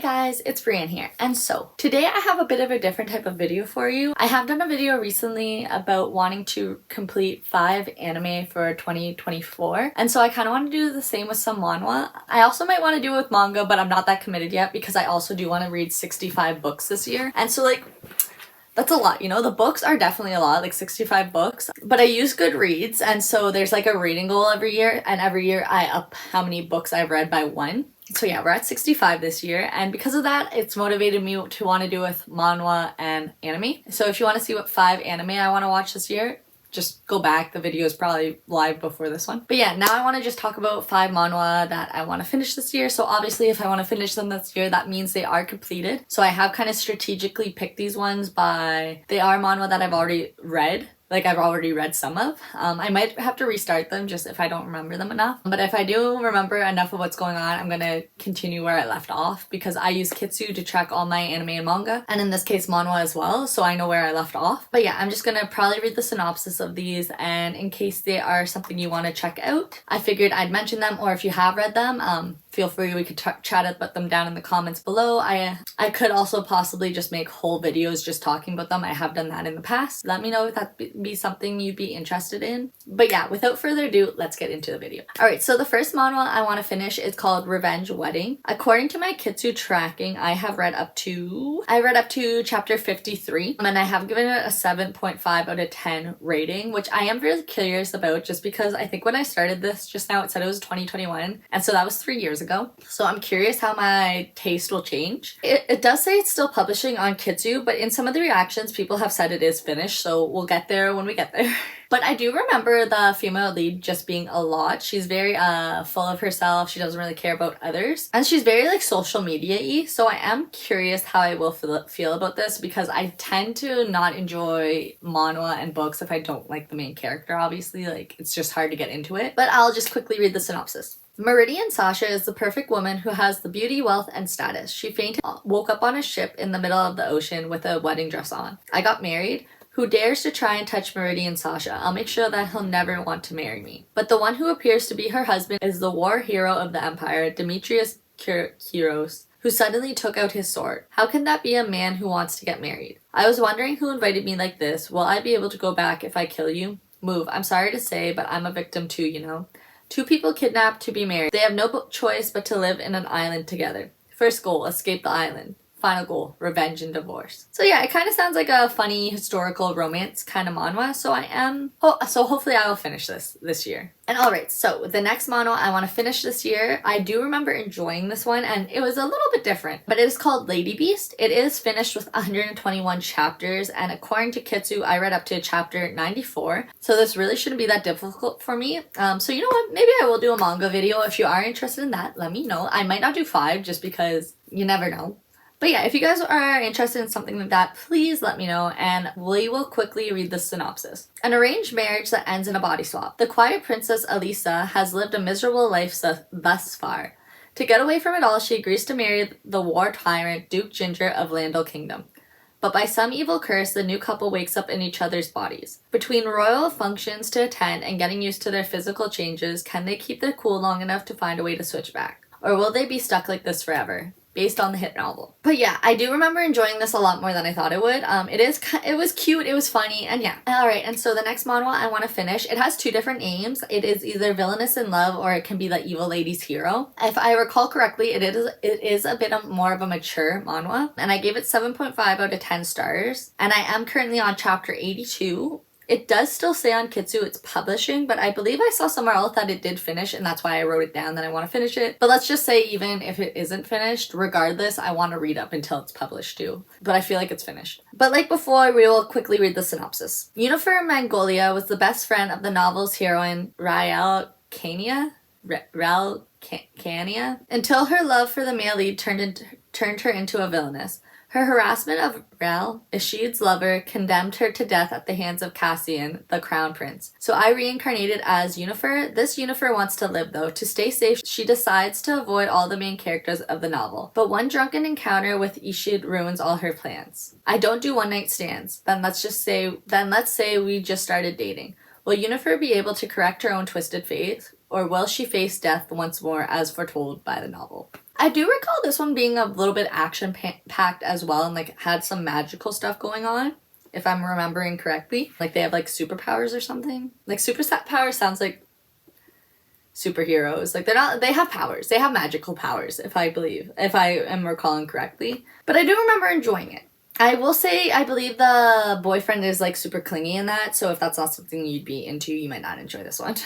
guys, it's Brienne here. And so today I have a bit of a different type of video for you. I have done a video recently about wanting to complete 5 anime for 2024. And so I kind of want to do the same with some manhwa. I also might want to do it with manga, but I'm not that committed yet because I also do want to read 65 books this year. And so that's a lot, you know? The books are definitely a lot, like 65 books. But I use Goodreads, and so there's like a reading goal every year, and every year I up how many books I've read by 1. So yeah, we're at 65 this year, and because of that, it's motivated me to want to do with manhwa and anime. So if you want to see what 5 anime I want to watch this year, just go back. The video is probably live before this one. But yeah, now I want to just talk about 5 manhwa that I want to finish this year. So obviously if I want to finish them this year, that means they are completed. So I have kind of strategically picked these ones they are manhwa that I've already read. Like I've already read some of. I might have to restart them just if I don't remember them enough. But if I do remember enough of what's going on, I'm gonna continue where I left off because I use Kitsu to track all my anime and manga. And in this case, manhwa as well, so I know where I left off. But yeah, I'm just gonna probably read the synopsis of these, and in case they are something you want to check out, I figured I'd mention them, or if you have read them, feel free, we could chat about them down in the comments below. I could also possibly just make whole videos just talking about them. I have done that in the past. Let me know if that'd be something you'd be interested in. But yeah, without further ado, let's get into the video. Alright, so the first manhwa I want to finish is called Revenge Wedding. According to my Kitsu tracking, I read up to chapter 53, and I have given it a 7.5 out of 10 rating, which I am really curious about just because I think when I started this just now, it said it was 2021, and so that was 3 years ago. So I'm curious how my taste will change. It does say it's still publishing on Kitsu, but in some of the reactions, people have said it is finished, so we'll get there when we get there. But I do remember the female lead just being a lot. She's very full of herself. She doesn't really care about others. And she's very like social media-y. So I am curious how I will feel about this because I tend to not enjoy manhwa and books if I don't like the main character, obviously. Like, it's just hard to get into it. But I'll just quickly read the synopsis. Meridian Sasha is the perfect woman who has the beauty, wealth, and status. She fainted, woke up on a ship in the middle of the ocean with a wedding dress on. I got married. Who dares to try and touch Meridian Sasha? I'll make sure that he'll never want to marry me. But the one who appears to be her husband is the war hero of the empire, Demetrius Kyros, who suddenly took out his sword. How can that be a man who wants to get married? I was wondering who invited me like this. Will I be able to go back if I kill you? Move. I'm sorry to say, but I'm a victim too, you know. 2 people kidnapped to be married. They have no choice but to live in an island together. First goal, escape the island. Final goal, revenge and divorce. So yeah, it kind of sounds like a funny historical romance kind of manhwa, so so hopefully I will finish this year. And alright, so the next manhwa I want to finish this year, I do remember enjoying this one, and it was a little bit different, but it is called Lady Beast. It is finished with 121 chapters, and according to Kitsu, I read up to chapter 94, so this really shouldn't be that difficult for me. So you know what, maybe I will do a manga video. If you are interested in that, let me know. I might not do 5 just because you never know. But yeah, if you guys are interested in something like that, please let me know, and we will quickly read the synopsis. An arranged marriage that ends in a body swap. The quiet princess Elisa has lived a miserable life thus far. To get away from it all, she agrees to marry the war tyrant Duke Ginger of Landel Kingdom. But by some evil curse, the new couple wakes up in each other's bodies. Between royal functions to attend and getting used to their physical changes, can they keep their cool long enough to find a way to switch back? Or will they be stuck like this forever? Based on the hit novel. But yeah, I do remember enjoying this a lot more than I thought it would. It was cute, it was funny, and yeah. Alright, and so the next manhwa I want to finish, it has 2 different names. It is either Villainous in Love or it can be the Evil Lady's Hero. If I recall correctly, it is a bit more of a mature manhwa, and I gave it 7.5 out of 10 stars, and I am currently on chapter 82. It does still say on Kitsu it's publishing, but I believe I saw somewhere else that it did finish, and that's why I wrote it down that I want to finish it. But let's just say even if it isn't finished, regardless, I want to read up until it's published too. But I feel like it's finished. But like before, we will quickly read the synopsis. Unifer Mangolia was the best friend of the novel's heroine, Rael Kania, until her love for the male lead turned her into a villainess. Her harassment of Rel, Ishid's lover, condemned her to death at the hands of Cassian, the crown prince. So I reincarnated as Unifer. This Unifer wants to live though. To stay safe, she decides to avoid all the main characters of the novel. But one drunken encounter with Ishid ruins all her plans. I don't do one-night stands. Let's say we just started dating. Will Unifer be able to correct her own twisted fate? or will she face death once more as foretold by the novel? I do recall this one being a little bit action-packed as well and like had some magical stuff going on, if I'm remembering correctly. Like they have like superpowers or something. Like superpowers sounds like superheroes. Like they have powers. They have magical powers, if I am recalling correctly. But I do remember enjoying it. I will say I believe the boyfriend is like super clingy in that, so if that's not something you'd be into, you might not enjoy this one.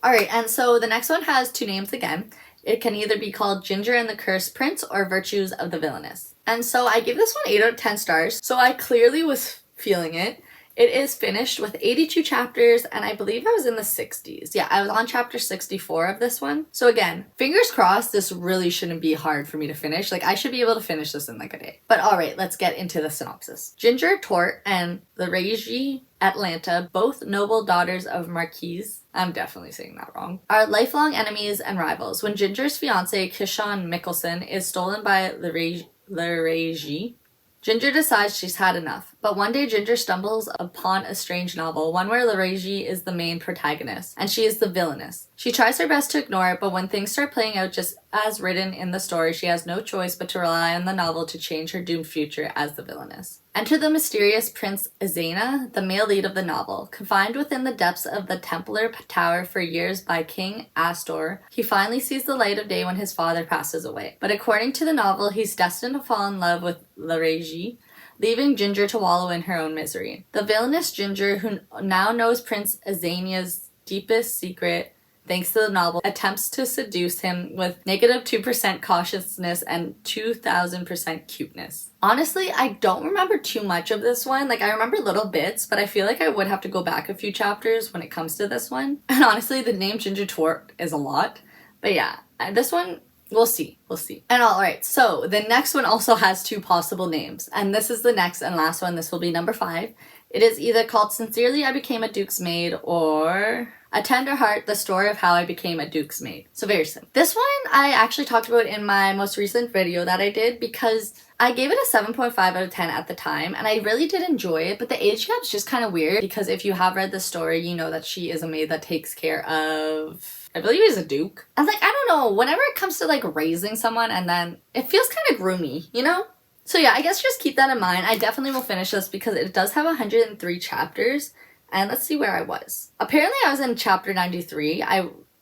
Alright, and so the next one has two names again. It can either be called Ginger and the Cursed Prince or Virtues of the Villainess. And so I give this one 8 out of 10 stars, so I clearly was feeling it. It is finished with 82 chapters, and I believe I was in the 60s. Yeah, I was on chapter 64 of this one. So again, fingers crossed, this really shouldn't be hard for me to finish. Like, I should be able to finish this in like a day. But alright, let's get into the synopsis. Ginger, Tort, and the Regi Atlanta, both noble daughters of Marquise, I'm definitely saying that wrong, are lifelong enemies and rivals. When Ginger's fiance, Kishon Mickelson, is stolen by the Regi, Ginger decides she's had enough, but one day Ginger stumbles upon a strange novel, one where Laregi is the main protagonist, and she is the villainess. She tries her best to ignore it, but when things start playing out just as written in the story, she has no choice but to rely on the novel to change her doomed future as the villainess. Enter the mysterious Prince Azena, the male lead of the novel. Confined within the depths of the Templar Tower for years by King Astor, he finally sees the light of day when his father passes away. But according to the novel, he's destined to fall in love with Laregi, leaving Ginger to wallow in her own misery. The villainous Ginger, who now knows Prince Azena's deepest secret, thanks to the novel, attempts to seduce him with -2% cautiousness and 2000% cuteness. Honestly, I don't remember too much of this one. Like, I remember little bits, but I feel like I would have to go back a few chapters when it comes to this one. And honestly, the name Ginger Tort is a lot. But yeah, this one, we'll see. We'll see. And alright, so the next one also has two possible names. And this is the next and last one. This will be number 5. It is either called Sincerely I Became a Duke's Maid or A Tender Heart, The Story of How I Became a Duke's Maid. So very simple. This one I actually talked about in my most recent video that I did because I gave it a 7.5 out of 10 at the time and I really did enjoy it, but the age gap is just kind of weird because if you have read the story, you know that she is a maid that takes care of, I believe he's a duke. And like, I don't know, whenever it comes to like raising someone and then it feels kind of groomy, you know? So yeah, I guess just keep that in mind. I definitely will finish this because it does have 103 chapters. And let's see where I was. Apparently I was in chapter 93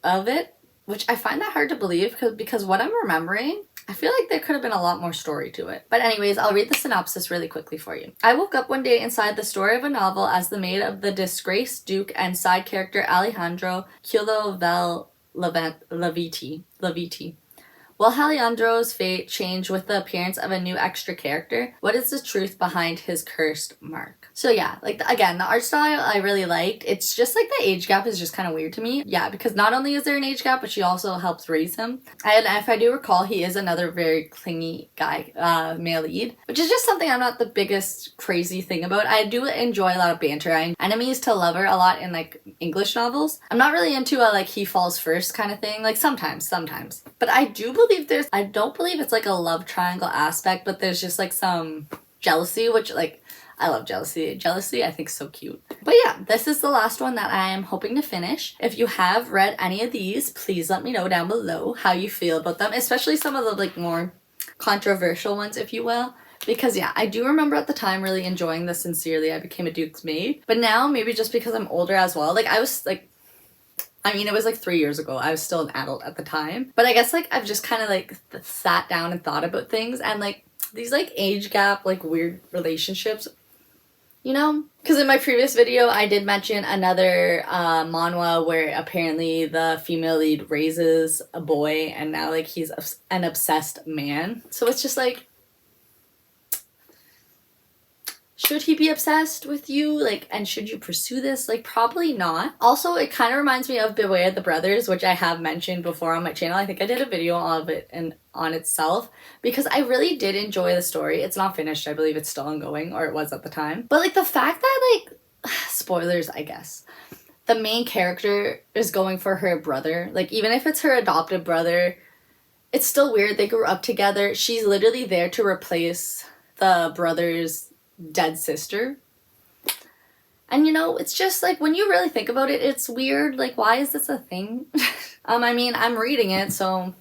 of it, which I find that hard to believe because what I'm remembering, I feel like there could have been a lot more story to it. But anyways, I'll read the synopsis really quickly for you. I woke up one day inside the story of a novel as the maid of the disgraced duke and side character Alejandro Culo Leviti. Will Alejandro's fate change with the appearance of a new extra character? What is the truth behind his cursed mark? So yeah, like again, the art style I really liked. It's just like the age gap is just kind of weird to me. Yeah, because not only is there an age gap, but she also helps raise him. And if I do recall, he is another very clingy guy, male lead, which is just something I'm not the biggest crazy thing about. I do enjoy a lot of banter. I'm enemies to lover a lot in like English novels. I'm not really into a like he falls first kind of thing. Like sometimes. But I do believe I don't believe it's like a love triangle aspect, but there's just like some jealousy, which like, I love jealousy. Jealousy I think is so cute. But yeah, this is the last one that I am hoping to finish. If you have read any of these, please let me know down below how you feel about them, especially some of the like more controversial ones, if you will. Because yeah, I do remember at the time really enjoying the Sincerely I Became a Duke's Maid. But now, maybe just because I'm older as well, like I was like, I mean, it was like 3 years ago. I was still an adult at the time. But I guess like I've just kind of like sat down and thought about things and like these like age gap, like weird relationships, you know? Because in my previous video, I did mention another manhwa where apparently the female lead raises a boy and now like he's an obsessed man. So it's just like, should he be obsessed with you? Like, and should you pursue this? Like, probably not. Also, it kind of reminds me of Beware the Brothers, which I have mentioned before on my channel. I think I did a video of it and on itself because I really did enjoy the story. It's not finished. I believe it's still ongoing, or it was at the time. But like the fact that like, spoilers, I guess, the main character is going for her brother. Like, even if it's her adopted brother, it's still weird. They grew up together. She's literally there to replace the brother's dead sister. And you know, it's just like when you really think about it, it's weird. Like, why is this a thing? I mean, I'm reading it, so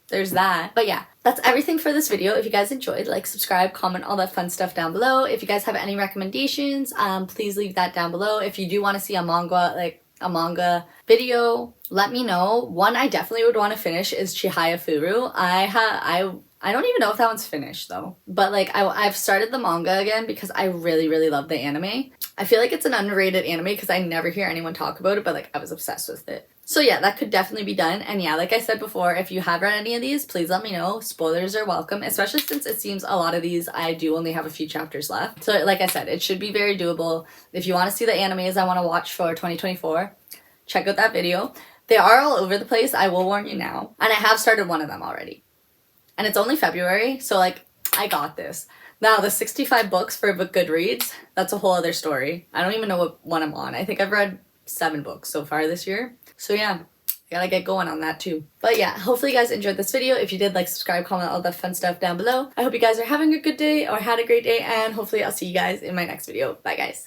there's that. But yeah, that's everything for this video. If you guys enjoyed, like, subscribe, comment, all that fun stuff down below. If you guys have any recommendations, please leave that down below. If you do want to see a manga video, let me know. One I definitely would want to finish is Chihaya Furu. I don't even know if that one's finished though, but like I've started the manga again because I really love the anime. I feel like it's an underrated anime because I never hear anyone talk about it, but like I was obsessed with it. So yeah, that could definitely be done. And yeah, like I said before, if you have read any of these, please let me know. Spoilers are welcome, especially since it seems a lot of these I do only have a few chapters left. So like I said, it should be very doable. If you want to see the animes I want to watch for 2024, check out that video. They are all over the place, I will warn you now. And I have started one of them already. And it's only February, so like, I got this. Now, the 65 books for Goodreads, that's a whole other story. I don't even know what one I'm on. I think I've read 7 books so far this year. So yeah, I gotta get going on that too. But yeah, hopefully you guys enjoyed this video. If you did, like, subscribe, comment, all that fun stuff down below. I hope you guys are having a good day or had a great day, and hopefully I'll see you guys in my next video. Bye guys.